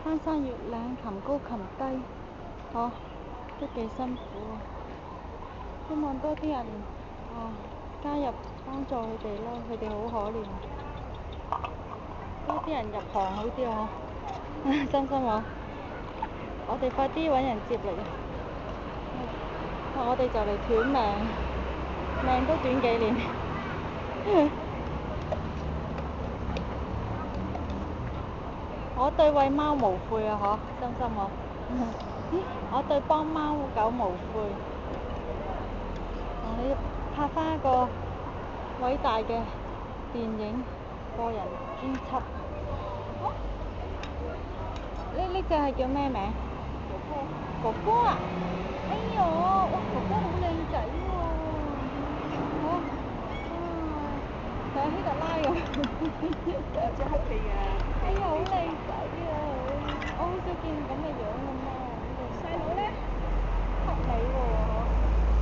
翻山越嶺，擒高擒低，都幾辛苦啊！希望多啲人加入幫助佢哋咯，佢哋好可憐。多啲人入行好啲啊！真心話，我哋快啲揾人接力啊！我哋就嚟斷命，命都短幾年。我對餵貓無悔啊！真心話，我對幫貓狗無悔。你要拍翻一個偉大嘅電影，個人專輯。呢隻係叫咩名？哥哥啊！哎呦，哇！哥哥好靚仔喎。像希特拉咁。隻黑皮啊！哎呀，好靚仔啊！我好少見咁嘅樣嘅貓。細佬咧？黑尾喎，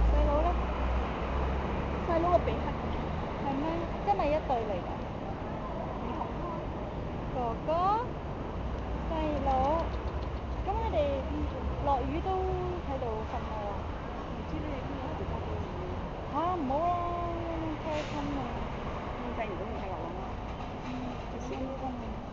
細佬咧？細佬個鼻黑。係咩？真係一對嚟㗎？哥哥、細佬，咁佢哋落雨都喺度瞓喎。唔知你哋邊個喺度幫佢？唔好啦，開心啊！計唔到佢落啦。幾開心啊！